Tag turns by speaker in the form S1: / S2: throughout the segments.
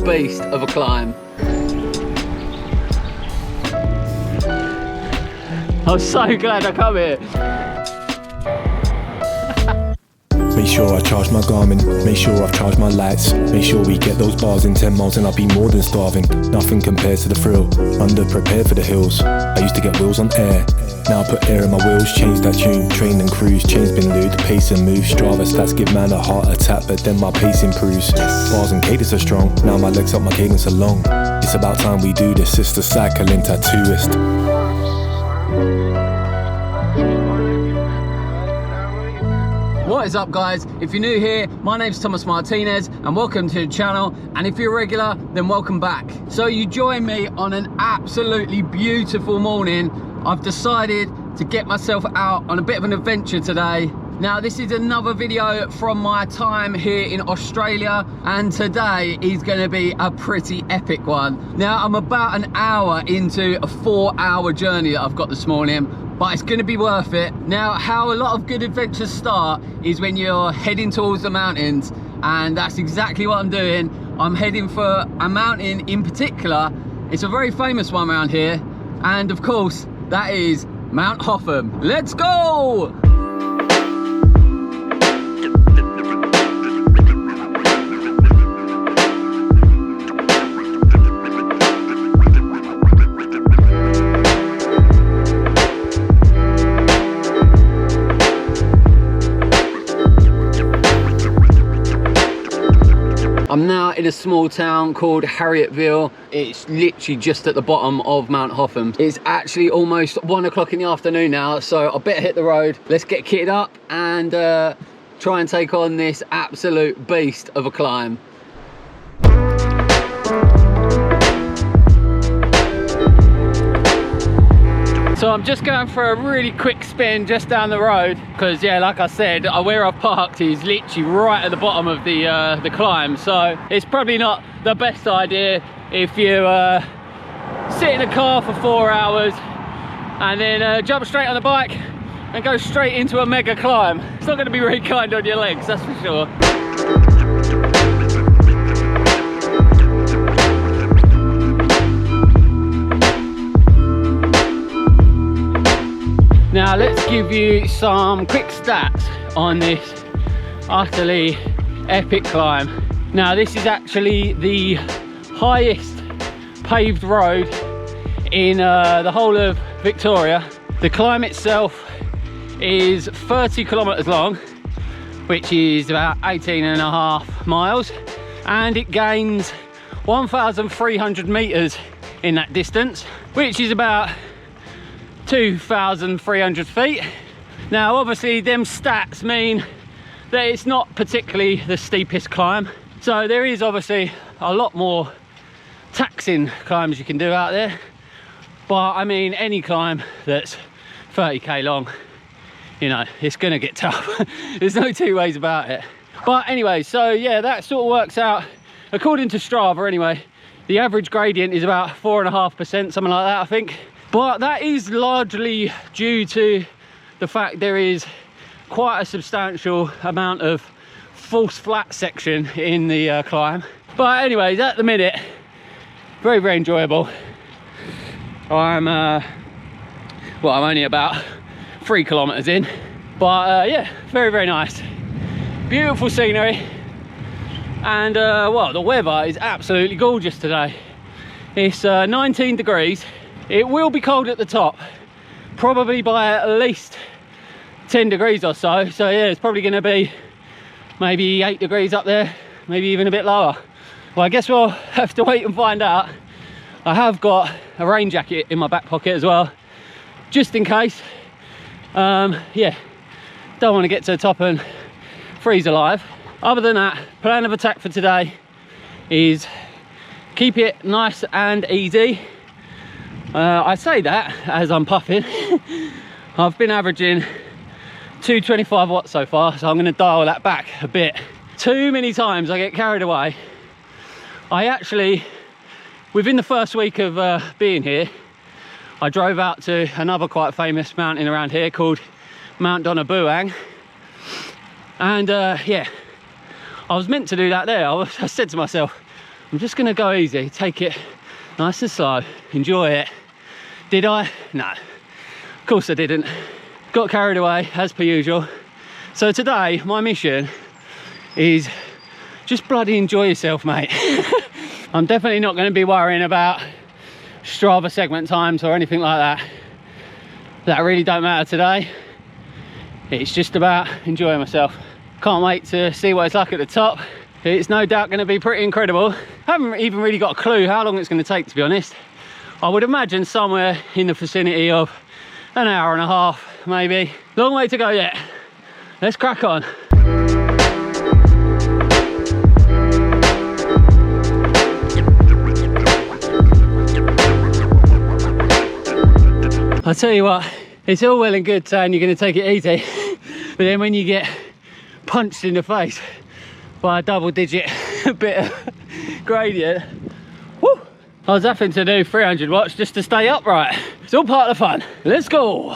S1: beast of a climb. I'm so glad I come here.
S2: Make sure I charge my Garmin, make sure I've charged my lights. Make sure we get those bars in 10 miles and I'll be more than starving. Nothing compares to the thrill, under-prepared for the hills. I used to get wheels on air, now I put air in my wheels. Change that tune, train and cruise, chains been lewd, pace and move. Strava stats give man a heart attack, but then my pace improves. Bars and cadence are strong, now my legs up, my cadence are long. It's about time we do this, it's the cycling tattooist.
S1: What is up, guys? If you're new here, my name's Thomas Martinez and welcome to the channel, and if you're a regular, then welcome back. So you join me on an absolutely beautiful morning. I've decided to get myself out on a bit of an adventure today. Now, this is another video from my time here in Australia, and today is going to be a pretty epic one. Now, I'm about an hour into a 4-hour journey that I've got this morning, but it's going to be worth it. Now, how a lot of good adventures start is when you're heading towards the mountains, and that's exactly what I'm doing. I'm heading for a mountain in particular. It's a very famous one around here, and of course, that is Mount Hotham. Let's go! I'm now in a small town called Harrietville. It's literally just at the bottom of Mount Hotham. It's actually almost 1 o'clock in the afternoon now, so I better hit the road. Let's get kitted up and try and take on this absolute beast of a climb. So I'm just going for a really quick spin just down the road because, yeah, like I said, where I've parked is literally right at the bottom of the climb. So it's probably not the best idea if you sit in a car for 4 hours and then jump straight on the bike and go straight into a mega climb. It's not going to be very kind on your legs, that's for sure. Now let's give you some quick stats on this utterly epic climb. Now this is actually the highest paved road in the whole of Victoria. The climb itself is 30 kilometers long, which is about 18.5 miles, and it gains 1,300 meters in that distance, which is about 2,300 feet. Now obviously them stats mean that it's not particularly the steepest climb, so there is obviously a lot more taxing climbs you can do out there, but I mean any climb that's 30k long, you know, it's gonna get tough. There's no two ways about it. But anyway, so yeah, that sort of works out according to Strava anyway. The average gradient is about 4.5%, something like that, I think. But that is largely due to the fact there is quite a substantial amount of false flat section in the climb. But anyways, at the minute, very, very enjoyable. I'm only about 3 kilometers in, but yeah, very, very nice. Beautiful scenery, and well, the weather is absolutely gorgeous today. It's 19 degrees. It will be cold at the top, probably by at least 10 degrees or so. So yeah, it's probably going to be maybe 8 degrees up there, maybe even a bit lower. Well, I guess we'll have to wait and find out. I have got a rain jacket in my back pocket as well, just in case. Yeah, don't want to get to the top and freeze alive. Other than that, plan of attack for today is keep it nice and easy. I say that as I'm puffing. I've been averaging 225 watts so far, so I'm going to dial that back a bit. Too many times I get carried away. I actually, within the first week of being here, I drove out to another quite famous mountain around here called Mount Hotham, and yeah, I was meant to do that there. I said to myself, I'm just gonna go easy, take it nice and slow, enjoy it. Did I? No, of course I didn't. Got carried away as per usual. So today my mission is just bloody enjoy yourself, mate. I'm definitely not going to be worrying about Strava segment times or anything like that. That really don't matter today. It's just about enjoying myself. Can't wait to see what it's like at the top. It's no doubt going to be pretty incredible. Haven't even really got a clue how long it's going to take, to be honest. I would imagine somewhere in the vicinity of an hour and a half, maybe. Long way to go yet. Let's crack on. I'll tell you what, it's all well and good saying you're going to take it easy, but then when you get punched in the face by a double-digit bit of gradient, woo, I was having to do 300 watts just to stay upright. It's all part of the fun. Let's go.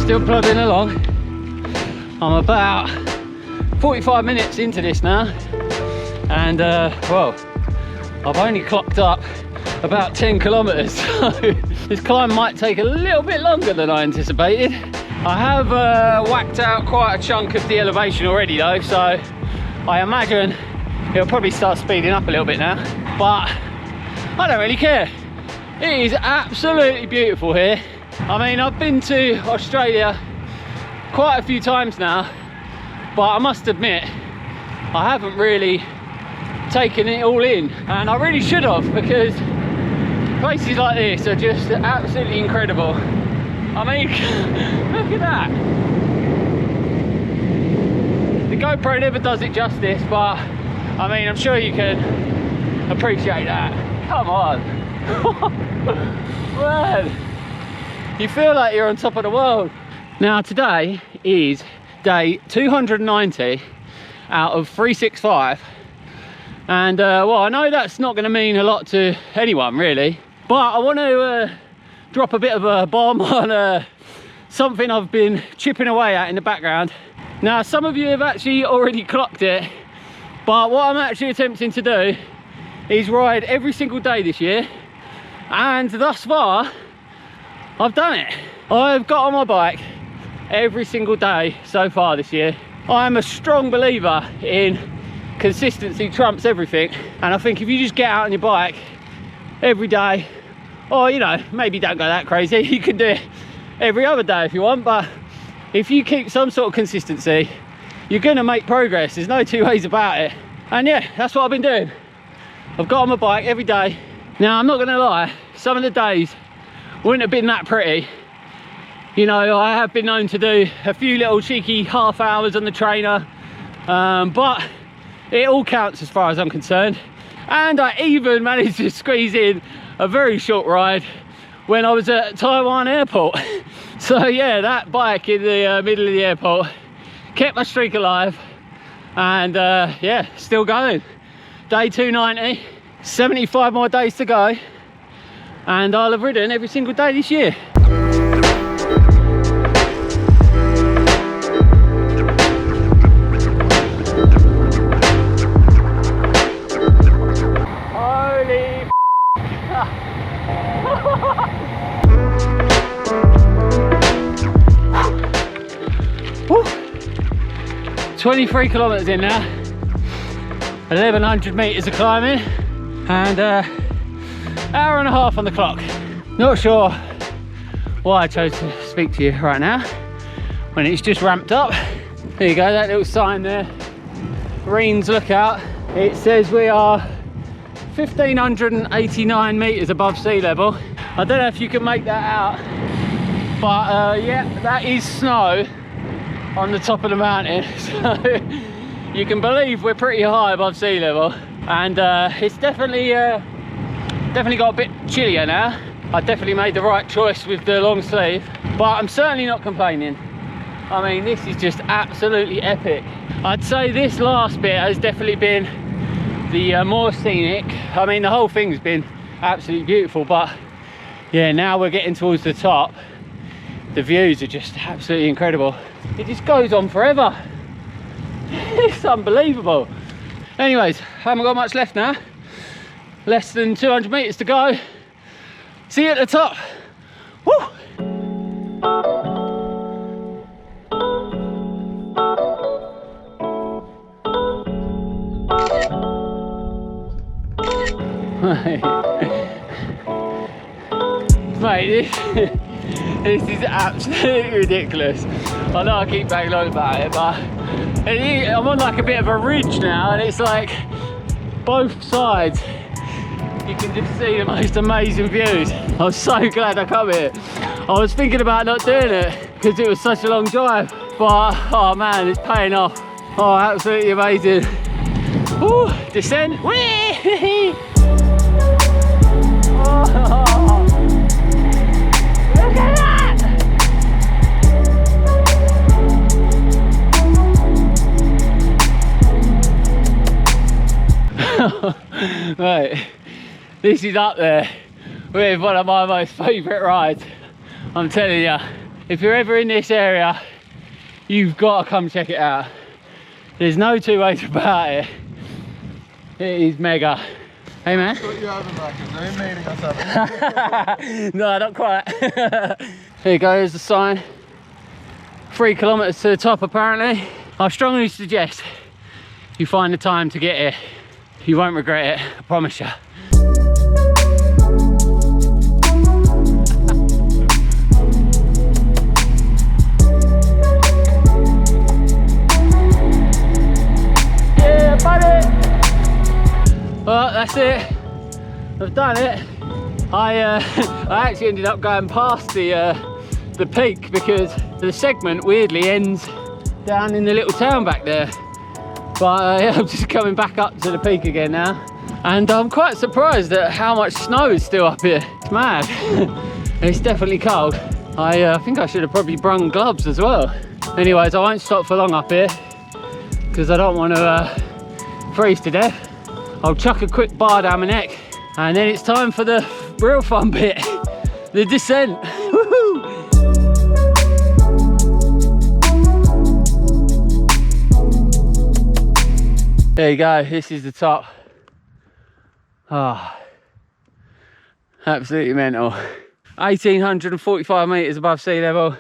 S1: Still plodding along. I'm about 45 minutes into this now, and well, I've only clocked up about 10 kilometers, so this climb might take a little bit longer than I anticipated. I have whacked out quite a chunk of the elevation already though, so I imagine it'll probably start speeding up a little bit now, but I don't really care. It is absolutely beautiful here. I mean, I've been to Australia quite a few times now, but I must admit I haven't really taken it all in, and I really should have, because places like this are just absolutely incredible. I mean, look at that. The GoPro never does it justice, but I mean, I'm sure you can appreciate that. Come on. Man, you feel like you're on top of the world. Now today is day 290 out of 365, and well, I know that's not going to mean a lot to anyone really, but I want to drop a bit of a bomb on something I've been chipping away at in the background. Now some of you have actually already clocked it, but what I'm actually attempting to do is ride every single day this year, and thus far I've done it. I've got on my bike every single day so far this year. I'm a strong believer in consistency trumps everything, and I think if you just get out on your bike every day, or you know, maybe don't go that crazy, you can do it every other day if you want, but if you keep some sort of consistency, you're gonna make progress. There's no two ways about it. And yeah, that's what I've been doing. I've got on my bike every day. Now I'm not gonna lie, some of the days wouldn't have been that pretty. You know, I have been known to do a few little cheeky half hours on the trainer, but it all counts as far as I'm concerned. And I even managed to squeeze in a very short ride when I was at Taiwan airport. So yeah, that bike in the middle of the airport kept my streak alive, and yeah, still going. Day 290, 75 more days to go, and I'll have ridden every single day this year. Holy 23 kilometers in now, 1100 meters of climbing, and hour and a half on the clock. Not sure why I chose to speak to you right now when it's just ramped up. There you go, that little sign there, Reen's Lookout. It says we are 1589 meters above sea level. I don't know if you can make that out, but yeah, that is snow on the top of the mountain, so you can believe we're pretty high above sea level, and it's definitely got a bit chillier now. I definitely made the right choice with the long sleeve, but I'm certainly not complaining. I mean, this is just absolutely epic. I'd say this last bit has definitely been the more scenic. I mean, the whole thing's been absolutely beautiful, but Yeah, now we're getting towards the top. The views are just absolutely incredible. It just goes on forever. It's unbelievable. Anyways, haven't got much left now. Less than 200 meters to go. See you at the top. Woo! Mate, this is absolutely ridiculous. I know I keep banging on about it, but I'm on like a bit of a ridge now, and it's like both sides you can just see the most amazing views. I was so glad I come here. I was thinking about not doing it because it was such a long drive, but oh man, it's paying off. Oh, absolutely amazing. Ooh, descent. Whee! Oh, look at that! Right, this is up there with one of my most favourite rides. I'm telling you, if you're ever in this area, you've got to come check it out. There's no two ways about it. It is mega. Hey man. No, not quite. Here you go, here's the sign. 3 kilometres to the top apparently. I strongly suggest you find the time to get here. You won't regret it, I promise you. Yeah, buddy! Well, that's it. I've done it. I actually ended up going past the peak because the segment weirdly ends down in the little town back there. But yeah, I'm just coming back up to the peak again now, and I'm quite surprised at how much snow is still up here. It's mad. It's definitely cold. I think I should have probably brung gloves as well. Anyways, I won't stop for long up here because I don't want to freeze to death. I'll chuck a quick bar down my neck, and then it's time for the real fun bit, the descent. Woohoo! There you go, this is the top. Ah, oh, absolutely mental. 1,845 metres above sea level.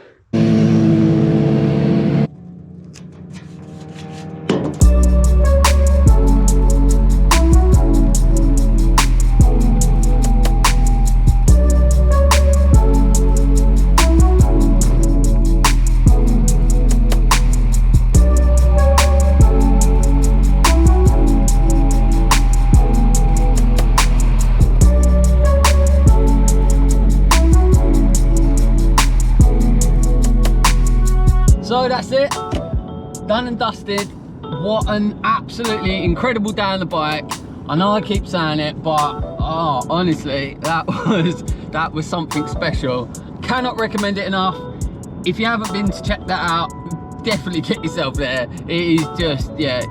S1: So that's it, done and dusted. What an absolutely incredible day on the bike. I know I keep saying it, but oh, honestly, that was something special. Cannot recommend it enough. If you haven't been to check that out, definitely get yourself there. It is just, yeah,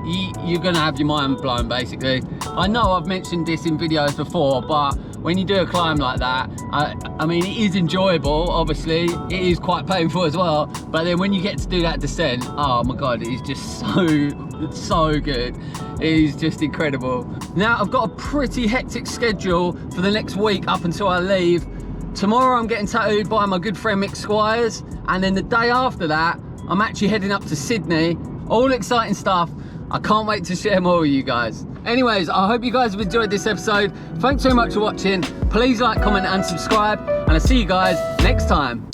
S1: you're gonna have your mind blown basically. I know I've mentioned this in videos before, but when you do a climb like that, I mean, it is enjoyable, obviously. It is quite painful as well, but then when you get to do that descent, oh my God, it is just so good. It is just incredible. Now, I've got a pretty hectic schedule for the next week up until I leave. Tomorrow, I'm getting tattooed by my good friend Mick Squires, and then the day after that, I'm actually heading up to Sydney. All exciting stuff. I can't wait to share more with you guys. Anyways, I hope you guys have enjoyed this episode. Thanks so much for watching. Please like, comment and subscribe, and I'll see you guys next time.